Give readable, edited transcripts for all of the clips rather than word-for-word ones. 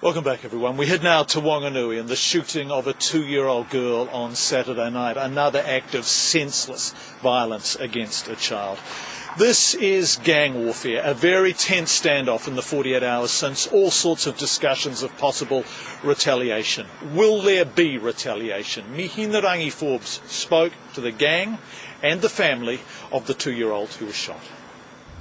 Welcome back, everyone. We head now to Wanganui and the shooting of a 2-year-old girl on Saturday night, another act of senseless violence against a child. This is gang warfare, a very tense standoff in the 48 hours since, all sorts of discussions of possible retaliation. Will there be retaliation? Mihinarangi Forbes spoke to the gang and the family of the 2-year-old who was shot.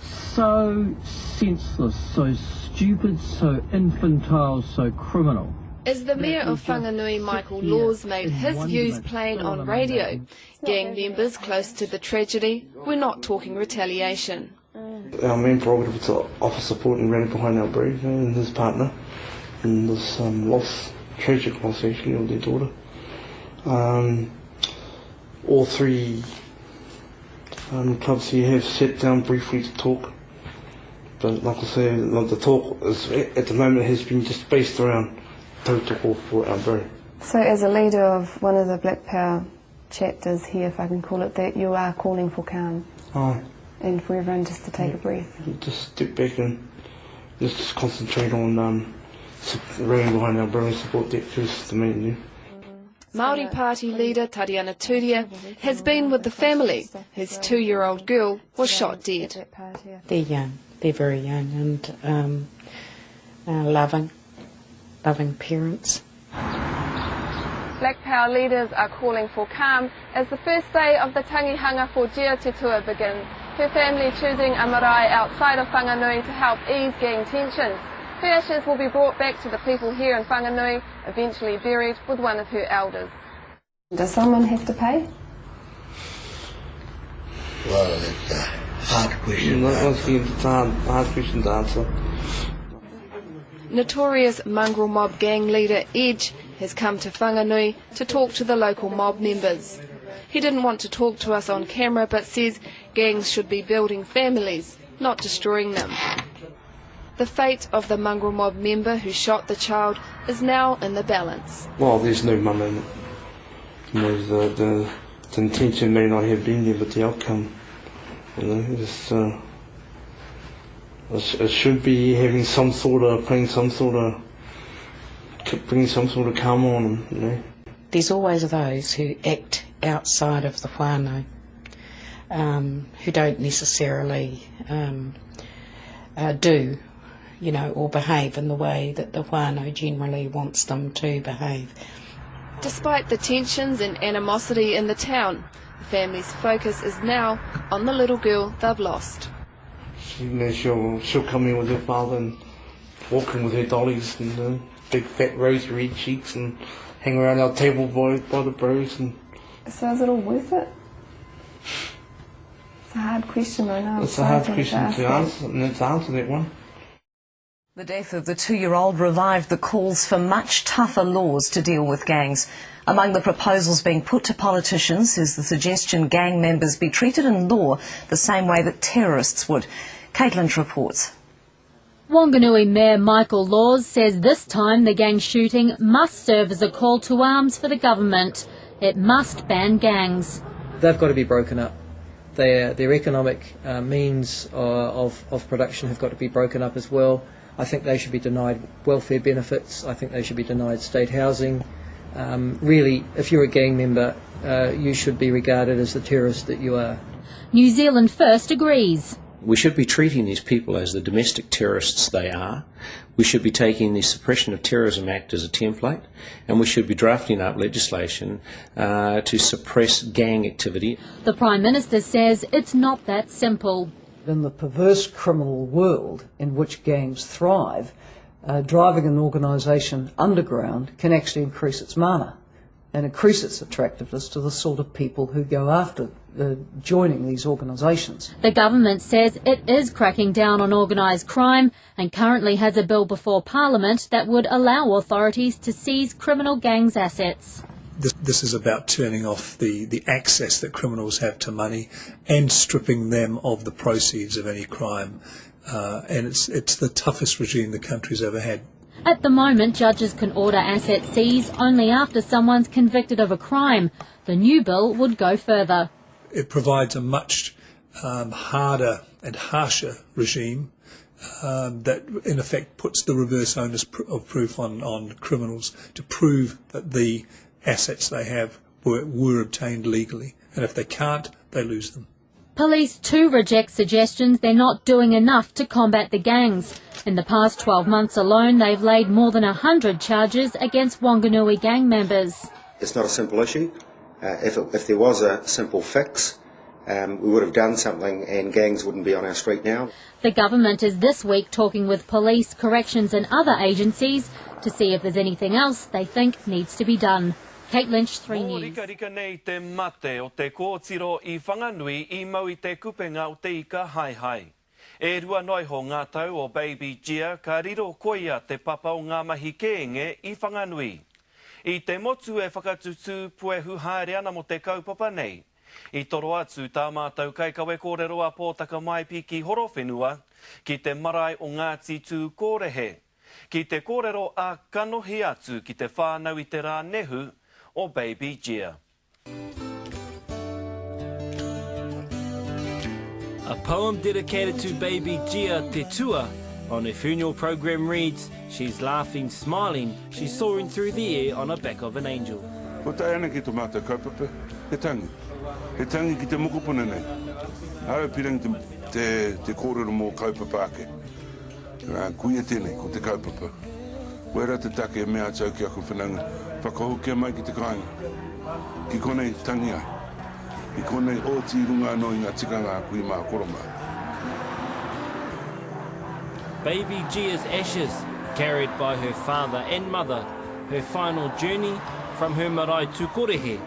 So senseless, so stupid, so infantile, so criminal. As the Mayor of Whanganui, Michael Laws, made his views plain on radio, gang members close to the tragedy were not talking retaliation. Our main prerogative is to offer support and rally behind our brave and his partner in this tragic loss actually of their daughter. All three clubs here have sat down briefly to talk. But like I say, the talk is, at the moment has been just based around protocol for our borough. So as a leader of one of the Black Power chapters here, if I can call it that, you are calling for calm. Aye. And for everyone just to take a breath. Just step back and just concentrate on rallying behind our borough and support that first, the main thing. Māori Party leader Tariana Turia has been with the family. His 2-year-old girl was shot dead. They're young, they're very young and loving parents. Black Power leaders are calling for calm as the first day of the tangihanga for Jhia Te Tua begins. Her family choosing a marae outside of Whanganui to help ease gang tensions. Her ashes will be brought back to the people here in Whanganui, eventually buried with one of her elders. Does someone have to pay? Well, it's a hard question. It's a hard question to answer. Notorious mongrel mob gang leader Edge has come to Whanganui to talk to the local mob members. He didn't want to talk to us on camera but says gangs should be building families, not destroying them. The fate of the mongrel mob member who shot the child is now in the balance. Well, there's no mum in it. You know, the intention may not have been there, but the outcome, you know, it should be having some sort of, bringing some sort of calm on them, you know. There's always those who act outside of the whānau, who don't necessarily do, you know, or behave in the way that the whānau generally wants them to behave. Despite the tensions and animosity in the town, the family's focus is now on the little girl they've lost. You know, she'll come in with her father and walking with her dollies and big fat rosy red cheeks and hang around our table by the bros. And so is it all worth it? It's a hard question, I know. It's a hard question to answer, and it's answer that one. The death of the 2-year-old revived the calls for much tougher laws to deal with gangs. Among the proposals being put to politicians is the suggestion gang members be treated in law the same way that terrorists would. Caitlin reports. Wanganui Mayor Michael Laws says this time the gang shooting must serve as a call to arms for the government. It must ban gangs. They've got to be broken up. Their economic means of production have got to be broken up as well. I think they should be denied welfare benefits. I think they should be denied state housing. Really, if you're a gang member, you should be regarded as the terrorist that you are. New Zealand First agrees. We should be treating these people as the domestic terrorists they are. We should be taking the Suppression of Terrorism Act as a template, and we should be drafting up legislation to suppress gang activity. The Prime Minister says it's not that simple. In the perverse criminal world in which gangs thrive, driving an organisation underground can actually increase its mana and increase its attractiveness to the sort of people who go after joining these organisations. The government says it is cracking down on organised crime and currently has a bill before Parliament that would allow authorities to seize criminal gangs' assets. This is about turning off the access that criminals have to money and stripping them of the proceeds of any crime. And it's the toughest regime the country's ever had. At the moment, judges can order assets seized only after someone's convicted of a crime. The new bill would go further. It provides a much harder and harsher regime that in effect puts the reverse onus of proof on criminals to prove that the assets they have were obtained legally, and if they can't, they lose them. Police too reject suggestions they're not doing enough to combat the gangs. In the past 12 months alone, they've laid more than 100 charges against Wanganui gang members. It's not a simple issue. If there was a simple fix, we would have done something and gangs wouldn't be on our street now. The government is this week talking with police, corrections and other agencies to see if there's anything else they think needs to be done. Kate Lynch, 3 News. Rika nei te mate o te kōtiro I whanganui I mau I te kupenga o te ika hai. E rua noi ho ngā tau o baby Jhia ka riro koia te papa o ngā mahi kēnge I whanganui. I te motu e whakatutu puehu haere ana mo te kaupapa nei. I toro atu tā mātou kai kawe kōreroa pōtaka mai pi ki horo whenua ki te marae o Ngāti tū kōrehe. Ki te kōrero a kanohi atu ki te whānau I te rā nehu o baby Jhia. A poem dedicated to baby Jhia Te Tua on her funeral program reads, "She's laughing, smiling, she's soaring through the air on the back of an angel." Ko tai ana ki tō mātou kaupapa, he tangi. He tangi ki te mokopuna nei. Hara pirang te kōrero mō kaupapa ake. Ngā kuia tēnei ko te kaupapa. Wera te take e mea tau ki aku whananga. Whakahokia mai ki te kāinga. Ki konei tangi ai. Ki konei o ti runga no I ngā tikanga a kui mā koroma. Baby Jhia's ashes, carried by her father and mother, her final journey from her marae tūkorehe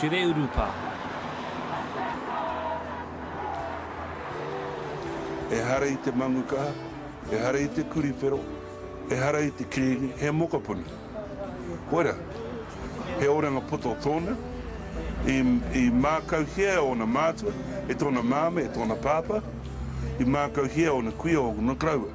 to their urupa. E hara I te manguka, e hara I te kuriwhero, e hara I te kēngi, he mokapuna. Koera, he oranga poto tōna, I mākau hea o na mātua, e tōna māme, e tōna pāpa, I mākau hea o na kuia o na kraua.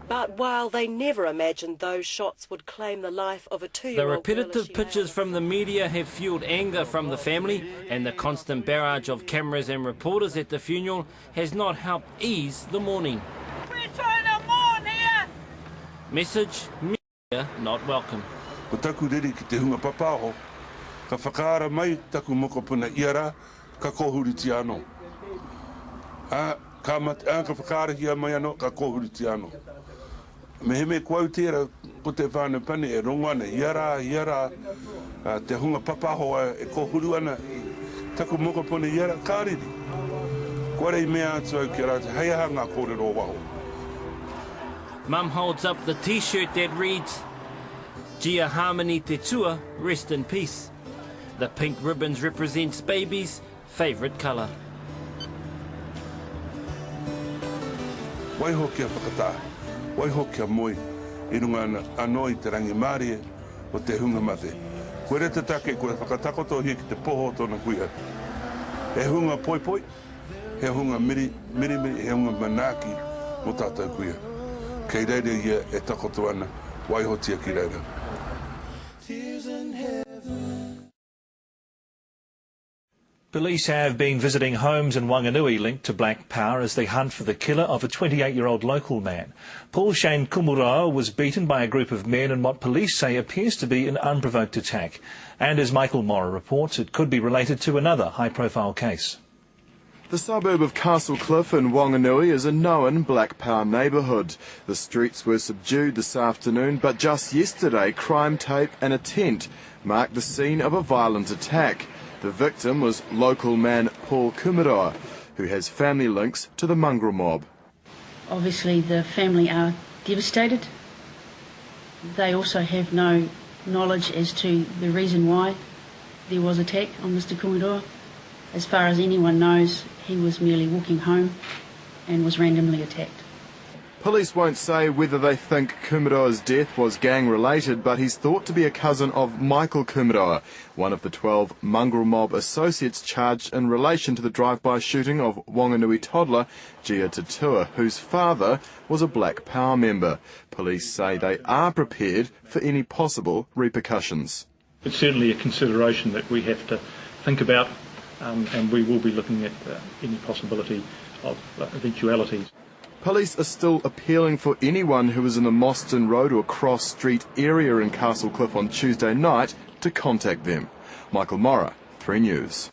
But while they never imagined those shots would claim the life of a 2-year-old The repetitive pictures from the media have fueled anger from the family, and the constant barrage of cameras and reporters at the funeral has not helped ease the mourning. We're trying to mourn here! Message, media not welcome. Ko taku riri ki te hunga papaho, ka whakaara mai taku mokopuna iara, ka kohuri ti anō. Ka whakaara hia mai anō, ka kohuri ti anō. Me he me kuau tēra ko te whānau pane e rongo ana, iara, te hunga papaho e kohuru ana, taku mokopuna iara, kāriri. Kua rei mea atu au ki rāte, hei aha ngā kōrero waho. Mum holds up the t-shirt that reads, "Jhia Harmony Te Tua, rest in peace." The pink ribbons represents baby's favourite colour. Waiho kia whakatā, waiho kia moi, I runga anō I te rangi mārie o te hunga mate. Koe re te take, koe whakatakoto hia ki te poho tōna kuia. He hunga poi, he hunga miri, he hunga manaki o tātou kuia. Kei reire ia e takoto ana, waiho tia ki reira. Police have been visiting homes in Wanganui linked to Black Power as they hunt for the killer of a 28-year-old local man. Paul Shane Kumuroa was beaten by a group of men in what police say appears to be an unprovoked attack. And as Michael Morrow reports, it could be related to another high-profile case. The suburb of Castle Cliff in Wanganui is a known Black Power neighbourhood. The streets were subdued this afternoon, but just yesterday, crime tape and a tent marked the scene of a violent attack. The victim was local man Paul Kumuroa, who has family links to the mongrel mob. Obviously the family are devastated. They also have no knowledge as to the reason why there was attack on Mr Kumuroa. As far as anyone knows, he was merely walking home and was randomly attacked. Police won't say whether they think Kumuroa's death was gang-related, but he's thought to be a cousin of Michael Kumuroa, one of the 12 mongrel mob associates charged in relation to the drive-by shooting of Wanganui toddler Jhia Te Tua, whose father was a Black Power member. Police say they are prepared for any possible repercussions. It's certainly a consideration that we have to think about, and we will be looking at any possibility of eventualities. Police are still appealing for anyone who was in the Moston Road or Cross Street area in Castlecliff on Tuesday night to contact them. Michael Morra, 3 News.